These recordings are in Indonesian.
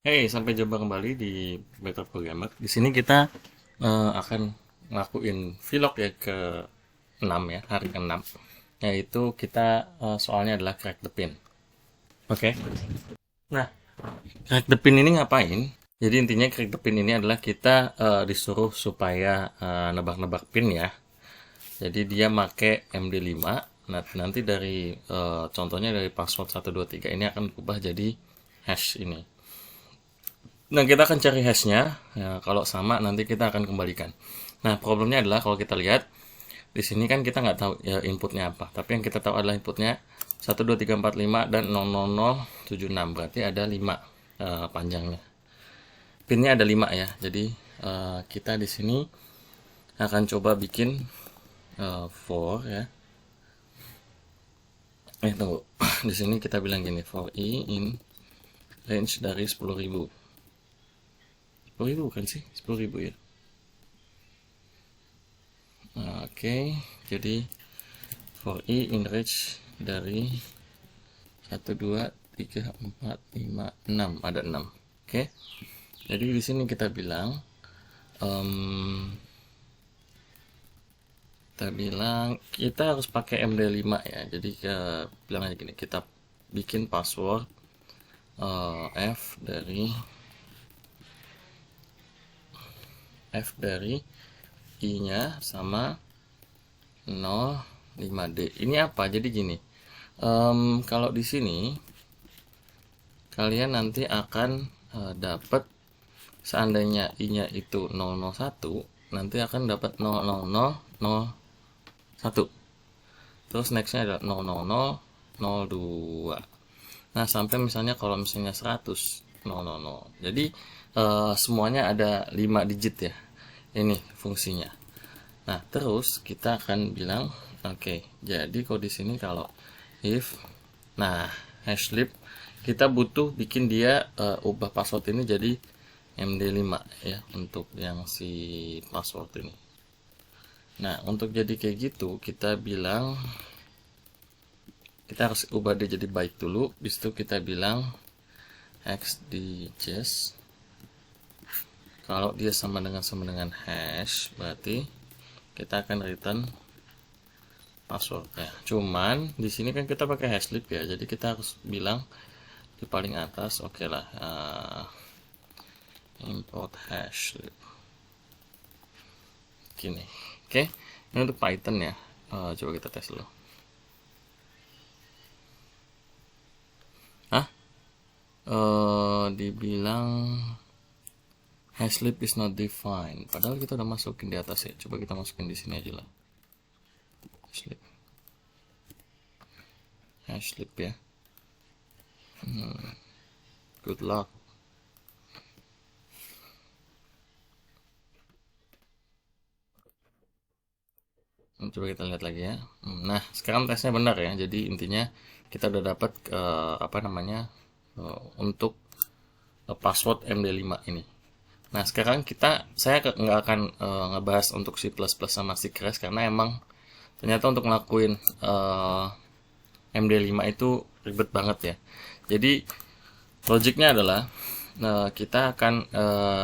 Hey, sampai jumpa kembali di Better Programmer. Di sini kita akan ngelakuin vlog ya ke 6 ya, hari ke-6. Yaitu kita soalnya adalah crack the pin. Oke. Nah, crack the pin ini ngapain? Jadi intinya crack the pin ini adalah kita disuruh supaya nebak-nebak pin ya. Jadi dia make MD5. Nah, nanti dari contohnya dari password 123 ini akan berubah jadi hash ini. Nah, kita akan cari hashnya. Ya, kalau sama nanti kita akan kembalikan. Nah, problemnya adalah kalau kita lihat di sini kan kita nggak tahu ya inputnya apa. Tapi yang kita tahu adalah inputnya 12345 dan 00076. Berarti ada 5 panjangnya. Pinnya ada 5 ya. Jadi kita di sini akan coba bikin for ya. Tunggu. Di sini kita bilang gini, for i in range dari 10.000. 10.000 kan sih? 10.000 ya. Oke, jadi for i in range dari 1 2 3 4 5 6, ada 6. Oke. Jadi di sini kita bilang kita harus pakai MD5 ya. Jadi bilang aja gini, kita bikin password F dari I-nya sama 05D. Ini apa? Jadi gini. Kalau di sini kalian nanti akan dapat, seandainya I-nya itu 001, nanti akan dapat 00001. Terus nextnya adalah 00002. Nah, sampai misalnya kalau misalnya 100, 000. Jadi semuanya ada 5 digit ya. Ini fungsinya. Nah, terus kita akan bilang, oke, jadi kalau di sini kalau if, nah, hashlib, kita butuh bikin dia ubah password ini jadi MD5 ya, untuk yang si password ini. Nah, untuk jadi kayak gitu, kita bilang, kita harus ubah dia jadi byte dulu. Habis itu kita bilang xdjs. Kalau dia sama dengan hash, berarti kita akan return passwordnya. Cuman di sini kan kita pakai hashlib ya, jadi kita harus bilang di paling atas, oke lah, import hashlib gini. Oke, ini untuk Python ya. Coba kita tes dulu. Dibilang hashlib is not defined, padahal kita udah masukin di atas ya. Coba kita masukin di sini aja lah, hashlib ya. Good luck. Coba kita lihat lagi ya. Nah, sekarang tesnya benar ya. Jadi intinya kita udah dapat apa namanya, untuk password MD5 ini. Nah, sekarang saya nggak akan ngebahas untuk C++ sama C Crash karena emang ternyata untuk ngelakuin MD5 itu ribet banget ya. Jadi logiknya adalah kita akan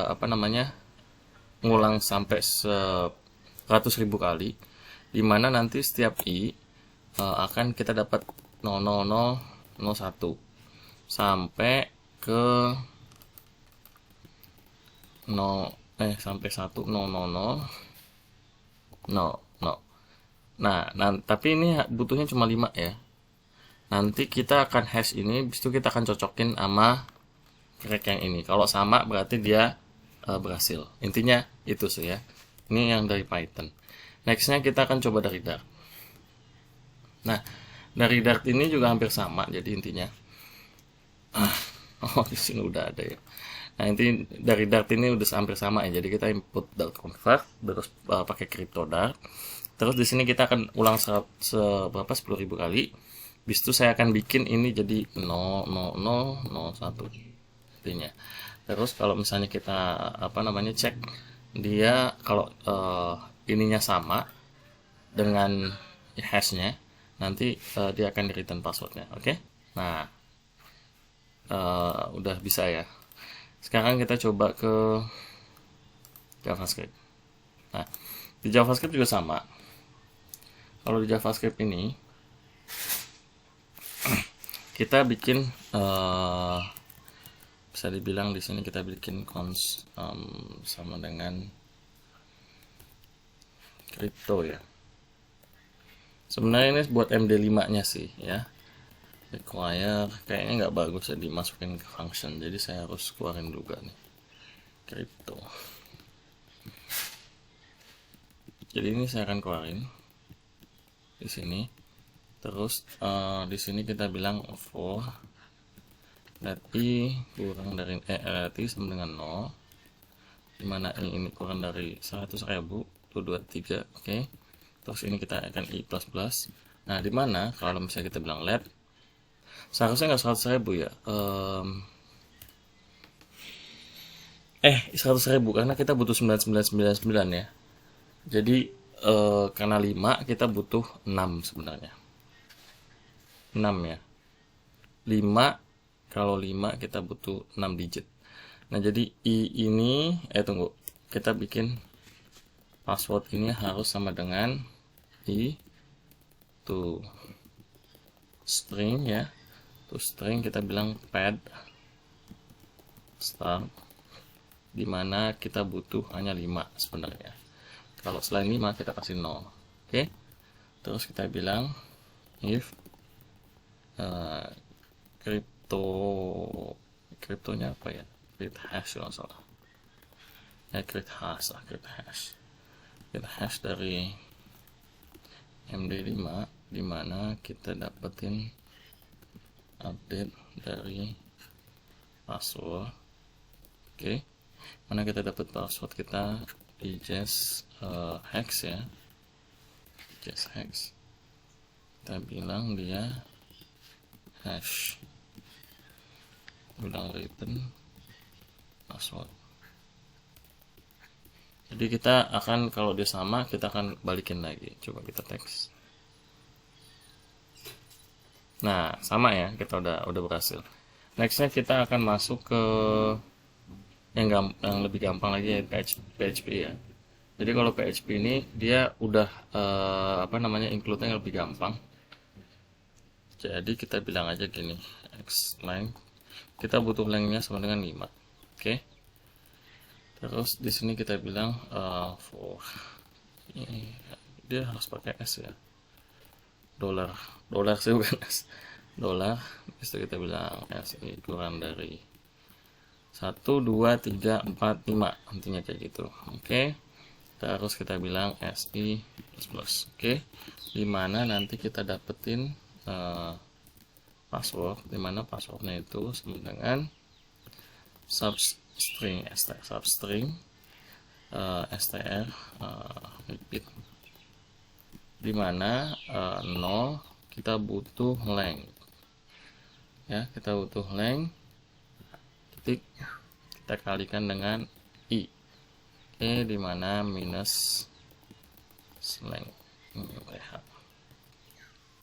apa namanya, ngulang sampai 100.000 kali, dimana nanti setiap i akan kita dapat 00001 sampai ke 1 000. Nah, tapi ini butuhnya cuma 5 ya. Nanti kita akan hash ini, habis itu kita akan cocokin sama crack yang ini. Kalau sama berarti dia berhasil. Intinya itu sih ya. Ini yang dari Python. Nextnya kita akan coba dari Dart. Nah, dari Dart ini juga hampir sama. Jadi intinya, oh di sini udah ada ya. Nah, inti dari Dart ini udah hampir sama ya. Jadi kita input Dart convert, terus pakai crypto Dart. Terus di sini kita akan ulang seberapa 10.000 kali. Bis itu saya akan bikin ini jadi 00001 intinya. Terus kalau misalnya kita apa namanya cek dia, kalau ininya sama dengan hashnya, nanti dia akan di return passwordnya. Oke. Nah, udah bisa ya. Sekarang kita coba ke JavaScript. Nah, di JavaScript juga sama. Kalau di JavaScript ini kita bikin bisa dibilang di sini kita bikin cons sama dengan crypto ya. Sebenarnya ini buat MD5-nya sih ya. Require kayaknya nggak bagus ya dimasukin ke function, jadi saya harus keluarin juga nih crypto. Jadi ini saya akan keluarin di sini. Terus di sini kita bilang for let i kurang dari let i sama dengan 0, dimana ini kurang dari 100.000 tuh 23. Oke. Terus ini kita akan i plus. Nah, dimana kalau misalnya kita bilang let, seharusnya nggak 100.000 ya, 100.000 karena kita butuh 9999 ya. Jadi karena 5 kita butuh 6 sebenarnya, 6 ya. 5, kalau 5 kita butuh 6 digit. Nah, jadi i ini tunggu, kita bikin password ini harus sama dengan i to string ya. To string kita bilang pad start, dimana kita butuh hanya 5 sebenarnya. Kalau selain 5 kita kasih 0. Oke. Terus kita bilang if kriptonya apa ya, create hash kalau salah ya, create hash dari MD5, dimana kita dapetin update dari password. Oke. Mana kita dapat password kita di just hex ya, just hex. Kita bilang dia hash, bilang return password. Jadi kita akan, kalau dia sama kita akan balikin lagi. Coba kita teks. Nah, sama ya, kita udah berhasil. Nextnya kita akan masuk ke yang lebih gampang lagi ya, PHP ya. Jadi kalau PHP ini dia udah include-nya lebih gampang. Jadi kita bilang aja gini, x length, kita butuh length-nya sama dengan 5. Oke. Terus di sini kita bilang for ini, dia harus pakai s ya. Dolar sih bukan s. Dolar. Bisa kita bilang s kurang dari 1, 2, 3, 4, 5, intinya kayak gitu. Oke. Terus kita bilang si plus. Oke. Dimana nanti kita dapetin password, dimana passwordnya itu sama dengan substring str repeat, dimana 0 kita butuh length ya, kita butuh length titik, kita kalikan dengan i. Oke, dimana minus length.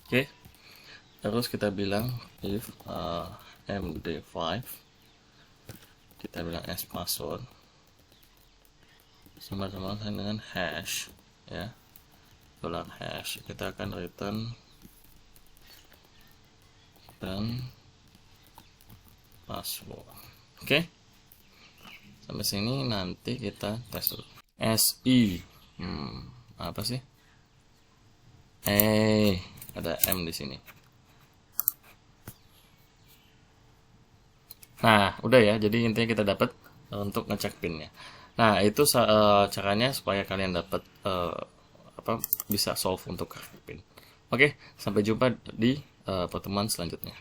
Oke. Terus kita bilang if md5, kita bilang s password sama-sama dengan hash ya, dolar hash. Kita akan return dan password. Oke. Sampai sini nanti kita tes dulu. si apa sih? Ada m di sini. Nah, udah ya. Jadi intinya kita dapat untuk ngecek pinnya. Nah, itu caranya supaya kalian dapat bisa solve untuk crack pin. Oke, sampai jumpa di pertemuan selanjutnya.